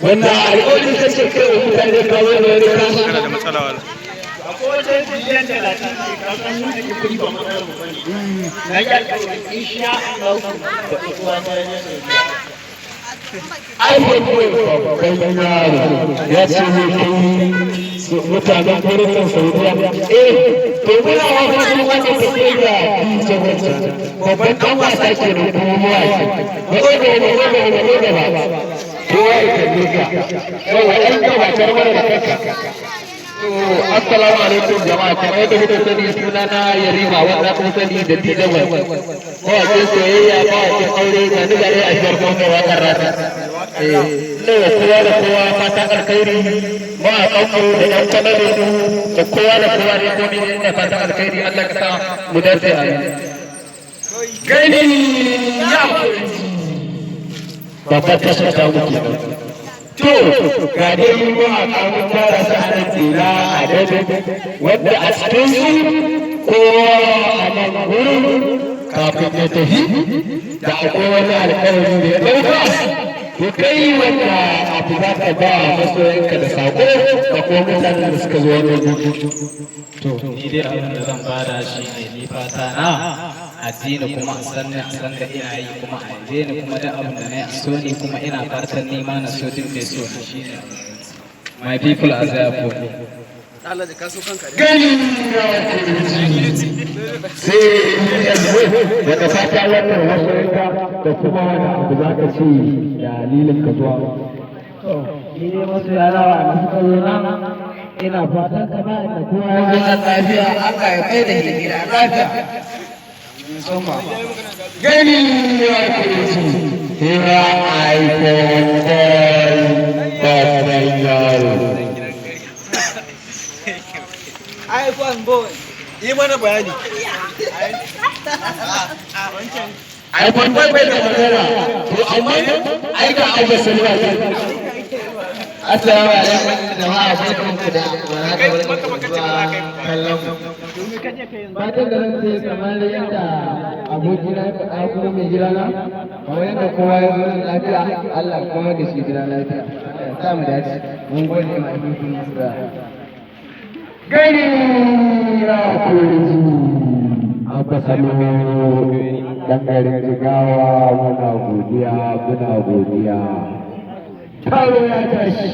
wanda alƙawarin ta ce kai wa mutane kawo da wani kasa kana da matsala wala akwai biliyan 30 kasan mun da kuɗi ba matsalar mu bane na yi alƙawarin insha Allah da kuwa ta iPhone babban yaro ya ce ne kai mutanen gwamnatin Saudiya to muna wani wanda ta ke da babban ɗan wasa ke da kuma mawaki ba kowa ya kalle ka yawa ɗan gabatar mana da kanka assalamu alaikum jama'a kamar yadda kuka sani suna na Yarima wanda kuka sani da Dijawar mawaƙin soyayya mawaƙin aure da ni gare a jiyar Bauchi waƙar rata ne kowa da kowa fatan alkhairi mawaƙanmu da ƴan kanalinmu da kowa da kowa ne ko ne ina fatan alkhairi Allah ka sa mu dace a yi gani ya babbar tashar ta muke to ga dai mawaƙa mun fara sa nan tsira a dabe wanda a cikin su kowa a nan wurin kafin ya tafi da akwai wani alƙawari da ya ɗauka to kai wanda abu za ka ba masoyanka da saƙo da kuma mutanen da suka zo wani gudu to ni dai abin da zan bada shi ne ni fata na addini kuma a sannan san da ina yi kuma a addini kuma da abin da na yi so ni kuma ina fatan ni ma na so duk mai so shi ne my people are there for me gani sai daga fata wannan masoyanka da kuma wani abu za ka ce dalilin ka zuwa ni ne masu yarawa da suka zo nan ina fatan kama da kowa ya zo lafiya Allah ya kai da hijira lafiya gani ya kurci ya iPhone boy babban yaro iPhone boy yi mana bayani iPhone boy bai da magana to amma ai ga abu salwa assalamu alaikum jama'a barkanku da kallon fatan da nan sai kamar yadda abokina ya faɗa kuma mai gidana kamar yadda kowa ya zo lafiya Allah kuma da shi gida lafiya sa mu dace mun gode ma dukkan da gani ya kurci abba salo dan garin jigawa muna godiya taro ya tashi